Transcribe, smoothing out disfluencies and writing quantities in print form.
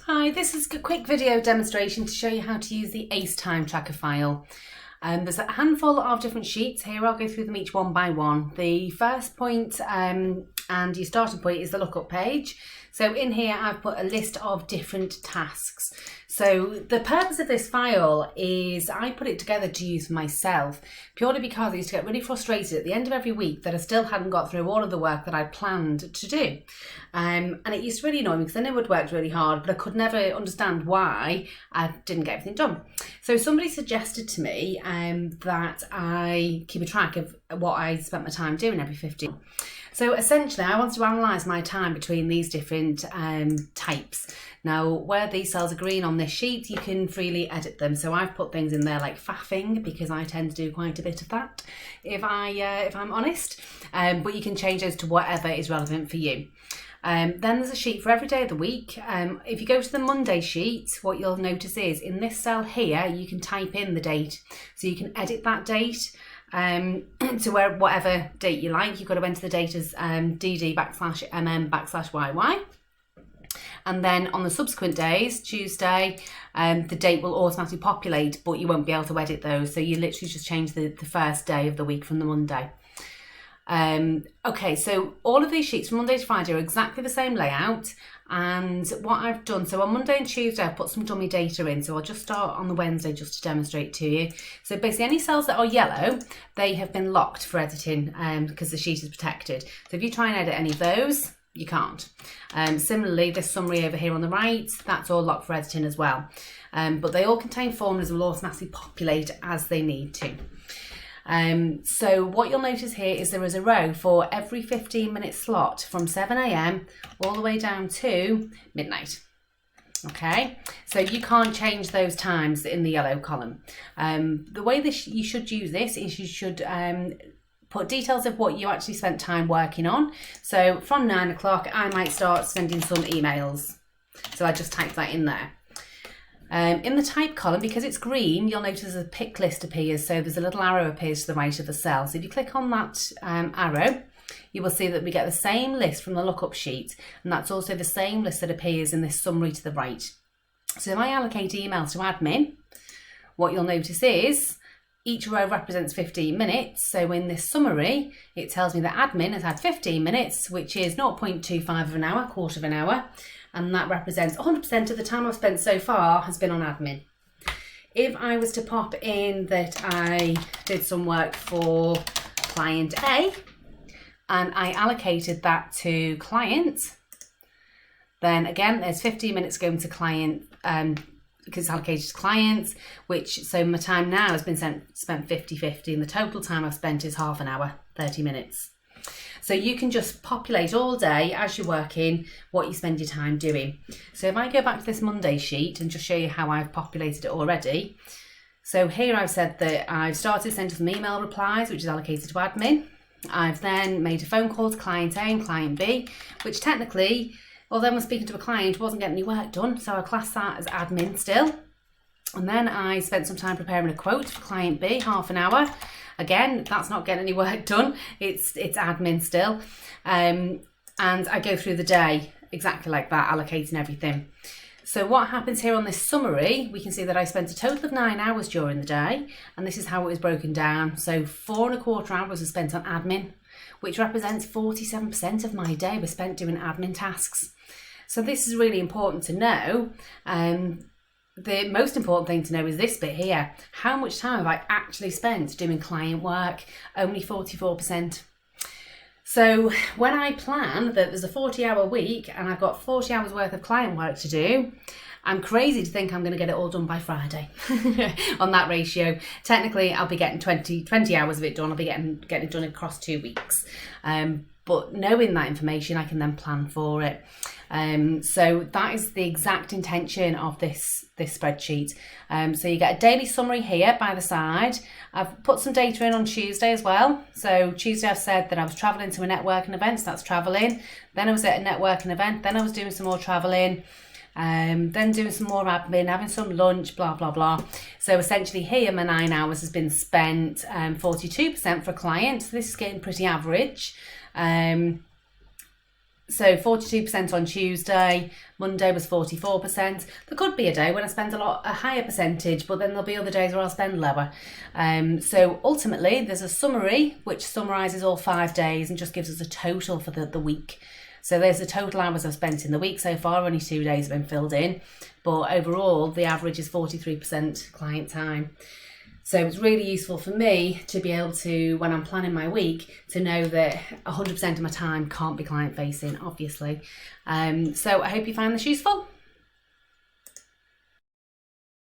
Hi, this is a quick video demonstration to show you how to use the ACE time tracker file. There's a handful of different sheets here. I'll go through them each one by one. The first point and your starting point is the lookup page. So in here I've put a list of different tasks. So the purpose of this file is I put it together to use for myself, purely because I used to get really frustrated at the end of every week that I still hadn't got through all of the work that I planned to do. And it used to really annoy me because I knew I'd worked really hard, but I could never understand why I didn't get everything done. So somebody suggested to me that I keep a track of what I spent my time doing every 15. So essentially I wanted to analyse my time between these different types. Now where these cells are green on this sheet, you can freely edit them. So I've put things in there like faffing because I tend to do quite a bit of that if I'm honest. But you can change those to whatever is relevant for you. Then there's a sheet for every day of the week. If you go to the Monday sheet, what you'll notice is in this cell here, you can type in the date. So you can edit that date to whatever date you like. You've got to enter the date as dd/mm/yy. And then on the subsequent days, Tuesday, the date will automatically populate, but you won't be able to edit those. So you literally just change the first day of the week from the Monday. Okay, so all of these sheets from Monday to Friday are exactly the same layout, and what I've done, so on Monday and Tuesday I've put some dummy data in, so I'll just start on the Wednesday just to demonstrate to you. So basically any cells that are yellow, they have been locked for editing because the sheet is protected. So if you try and edit any of those, you can't. Similarly, this summary over here on the right, that's all locked for editing as well. But they all contain formulas that will automatically populate as they need to. So what you'll notice here is there is a row for every 15-minute slot from 7 AM all the way down to midnight. Okay, so you can't change those times in the yellow column. The way you should use this is you should put details of what you actually spent time working on. So from 9 o'clock, I might start sending some emails. So I just type that in there. In the type column, because it's green, you'll notice a pick list appears. So there's a little arrow appears to the right of the cell. So if you click on that arrow, you will see that we get the same list from the lookup sheet. And that's also the same list that appears in this summary to the right. So if I allocate emails to admin, what you'll notice is each row represents 15 minutes. So in this summary, it tells me that admin has had 15 minutes, which is 0.25 of an hour, quarter of an hour. And that represents 100% of the time I've spent so far has been on admin. If I was to pop in that I did some work for client A and I allocated that to client, then again, there's 15 minutes going to client because it's allocated to clients, so my time now has been spent 50-50 and the total time I've spent is half an hour, 30 minutes. So you can just populate all day as you're working what you spend your time doing. So if I go back to this Monday sheet and just show you how I've populated it already. So here I've said that I've started sending some email replies, which is allocated to admin. I've then made a phone call to client A and client B, which technically, although I'm speaking to a client, wasn't getting any work done. So I class that as admin still. And then I spent some time preparing a quote for client B, half an hour. Again, that's not getting any work done. It's admin still. And I go through the day exactly like that, allocating everything. So what happens here on this summary, we can see that I spent a total of 9 hours during the day. And this is how it was broken down. So 4¼ hours was spent on admin, which represents 47% of my day was spent doing admin tasks. So this is really important to know. The most important thing to know is this bit here. How much time have I actually spent doing client work? Only 44%. So when I plan that there's a 40-hour week and I've got 40 hours worth of client work to do, I'm crazy to think I'm going to get it all done by Friday on that ratio. Technically, I'll be getting 20 hours of it done. I'll be getting it done across 2 weeks. But knowing that information, I can then plan for it. So that is the exact intention of this spreadsheet. So you get a daily summary here by the side. I've put some data in on Tuesday as well. So Tuesday I've said that I was travelling to a networking event, so that's travelling. Then I was at a networking event, then I was doing some more travelling. Then doing some more admin, having some lunch, blah, blah, blah. So essentially here my 9 hours has been spent, 42% for a client. So this is getting pretty average. So 42% on Tuesday, Monday was 44%. There could be a day when I spend a higher percentage, but then there'll be other days where I'll spend lower. So ultimately, there's a summary which summarises all 5 days and just gives us a total for the week. So there's the total hours I've spent in the week so far. Only 2 days have been filled in, but overall the average is 43% client time. So it's really useful for me to be able to, when I'm planning my week, to know that 100% of my time can't be client facing, obviously. So I hope you find this useful.